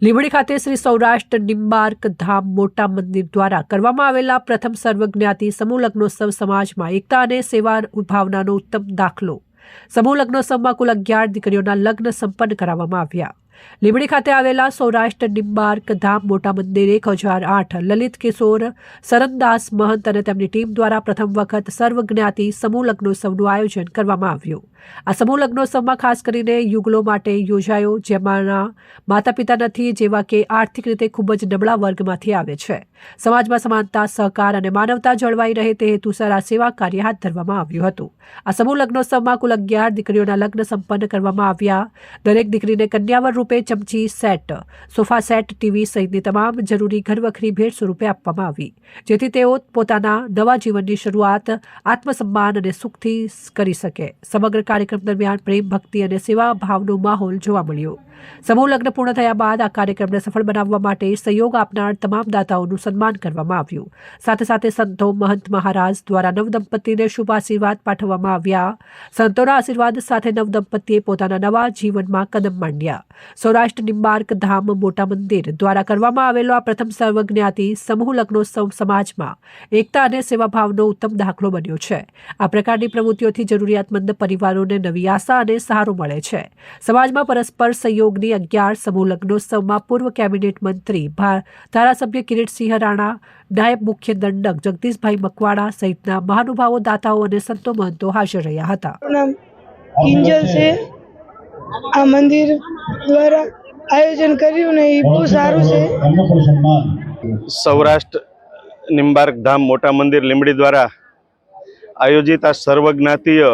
લીંબડી ખાતે શ્રી સૌરાષ્ટ્ર નિમ્બાર્ક ધામ મોટા મંદિર દ્વારા કરવામાં આવેલા પ્રથમ સર્વજ્ઞાતિ સમૂહ લગ્નોત્સવ સમાજમાં એકતા અને સેવા ભાવનાનો ઉત્તમ દાખલો। સમૂહ લગ્નોત્સવમાં કુલ 11 દીકરીઓના લગ્ન સંપન્ન કરાવવામાં આવ્યા। લીંબડી ખાતે આવેલા સૌરાષ્ટ્ર નિમ્બાર્ક ધામ મોટા મંદિર 1008 લલિત કિશોર સરનદાસ મહંત અને તેમની ટીમ દ્વારા પ્રથમ વખત સર્વજ્ઞાતિ સમૂહ લગ્નોત્સવનું આયોજન કરવામાં આવ્યું। આ સમૂહ લગ્નોત્સવમાં ખાસ કરીને યુગલો માટે યોજાયો, જેમાંના માતા પિતા નથી, જેવા કે આર્થિક રીતે ખૂબ જ નબળા વર્ગમાંથી આવે છે। સમાજમાં સમાનતા, સહકાર અને માનવતા જળવાઈ રહે તે હેતુસર આ સેવા કાર્ય હાથ ધરવામાં આવ્યું હતું। આ સમૂહ લગ્નોત્સવમાં કુલ 11 દીકરીઓના લગ્ન સંપન્ન કરવામાં આવ્યા। દરેક દીકરીને કન્યાવર રૂપે ચમચી સેટ, સોફા સેટ, ટીવી સહિતની તમામ જરૂરી ઘરવખરી ભેટ સ્વરૂપે આપવામાં આવી, જેથી તેઓ પોતાના નવા જીવનની શરૂઆત આત્મસન્માન અને સુખથી કરી શકે। સમગ્ર કાર્યક્રમ દરમિયાન પ્રેમ, ભક્તિ અને સેવા ભાવનો માહોલ જોવા મળ્યો। સમૂહ લગ્ન પૂર્ણ થયા બાદ આ કાર્યક્રમને સફળ બનાવવા માટે સહયોગ આપનાર તમામ દાતાઓનું સન્માન કરવામાં આવ્યું। સાથે સાથે સંતો, મહંત મહારાજ દ્વારા નવદંપતિને શુભ આશીર્વાદ પાઠવવામાં આવ્યા। સંતોના આશીર્વાદ સાથે નવદંપતિએ પોતાના નવા જીવનમાં કદમ માંડ્યા। સૌરાષ્ટ્ર નિમ્બાર્ક ધામ મોટા મંદિર દ્વારા કરવામાં આવેલો આ પ્રથમ સર્વજ્ઞાતિ સમૂહ લગ્નોત્સવ સમાજમાં એકતા અને સેવાભાવનો ઉત્તમ દાખલો બન્યો છે। આ પ્રકારની પ્રવૃત્તિઓથી જરૂરિયાતમંદ પરિવારોને નવી આશા અને સહારો મળે છે। સમાજમાં પરસ્પર સહયોગની 11 સમૂહ લગ્નોત્સવમાં પૂર્વ કેબિનેટ મંત્રી ધારાસભ્ય કિરીટસિંહ રાણા, નાયબ મુખ્ય દંડક જગદીશભાઈ મકવાણા સહિતના મહાનુભાવો, દાતાઓ અને સંતો મહંતો હાજર રહ્યા હતા। નામ કિંજલ છે। આ મંદિર દ્વારા આયોજન કર્યું ને એ બહુ સારું છે। સૌરાષ્ટ્ર નિમ્બાર્ક ધામ મોટા મંદિર લીંબડી દ્વારા આયોજિત આ સર્વજ્ઞાતીય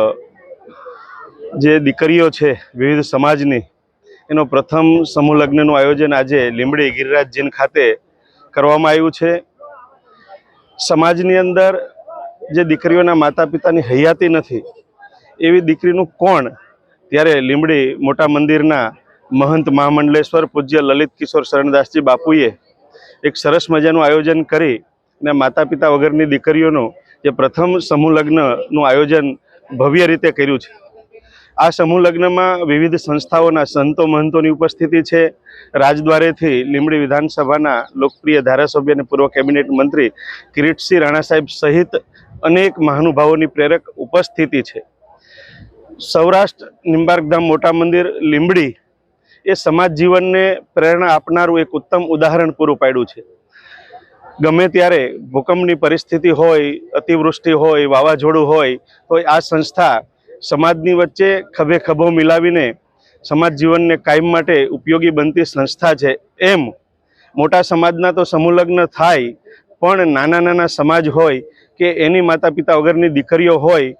જે દીકરીઓ છે વિવિધ સમાજની, એનો પ્રથમ સમૂહ લગ્નનું આયોજન આજે લીંબડી ગિરિરાજ ખાતે કરવામાં આવ્યું છે। સમાજની અંદર જે દીકરીઓના માતા પિતાની હયાતી નથી એવી દીકરીનું કોણ, ત્યારે લીંબડી મોટા મંદિરના મહંત મહામંડલેશ્વર પૂજ્ય લલિત કિશોર શરણદાસજી બાપુએ એક સરસ મજાનું આયોજન કરી અને માતા પિતા વગરની દીકરીઓનું જે પ્રથમ સમૂહ લગ્નનું આયોજન ભવ્ય રીતે કર્યું છે। આ સમૂહ લગ્નમાં વિવિધ સંસ્થાઓના સંતો મહંતોની ઉપસ્થિતિ છે। રાજદ્વારેથી લીંબડી વિધાનસભાના લોકપ્રિય ધારાસભ્ય અને પૂર્વ કેબિનેટ મંત્રી કિરીટસિંહ રાણા સાહેબ સહિત અનેક મહાનુભાવોની પ્રેરક ઉપસ્થિતિ છે। સૌરાષ્ટ્ર નિમ્બાર્ક ધામ મોટા મંદિર લીંબડી એ સમાજ જીવનને પ્રેરણા આપનારું એક ઉત્તમ ઉદાહરણ પૂરું પાડ્યું છે। ગમે ત્યારે ભૂકંપની પરિસ્થિતિ હોય, અતિવૃષ્ટિ હોય, વાવાઝોડું હોય, તો આ સંસ્થા સમાજની વચ્ચે ખભે ખભો મિલાવીને સમાજ જીવનને કાયમ માટે ઉપયોગી બનતી સંસ્થા છે। એમ મોટા સમાજના તો સમૂહ લગ્ન થાય, પણ નાના નાના સમાજ હોય કે એની માતા પિતા વગરની દીકરીઓ હોય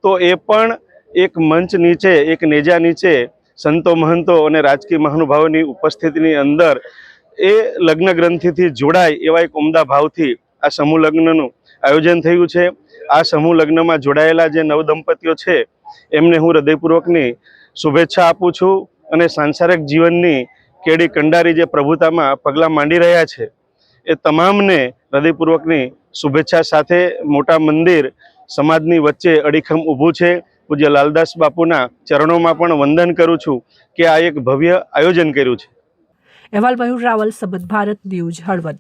તો એ પણ એક મંચ નીચે, એક નેજા નીચે સંતો મહંતો અને રાજકીય મહાનુભાવોની ઉપસ્થિતિની અંદર એ લગ્ન ગ્રંથિથી જોડાય એવા એક ઉમદા ભાવથી આ સમૂહ લગ્નનું આયોજન થયું છે। આ સમૂહ લગ્નમાં જોડાયેલા જે નવદંપતીઓ છે એમને હું હૃદયપૂર્વકની શુભેચ્છા આપું છું અને સાંસારિક જીવનની કેડી કંડારી જે પ્રભુતામાં પગલાં માંડી રહ્યા છે એ તમામને હૃદયપૂર્વકની શુભેચ્છા સાથે મોટા મંદિર સમાજની વચ્ચે અડીખમ ઊભું છે। પૂજ્ય લાલદાસ બાપુના ચરણોમાં પણ વંદન કરું છું કે આ એક ભવ્ય આયોજન કર્યું છે। અહેવાલ મયુર રાવલ, સંબંધ ભારત ન્યૂઝ, હળવદ।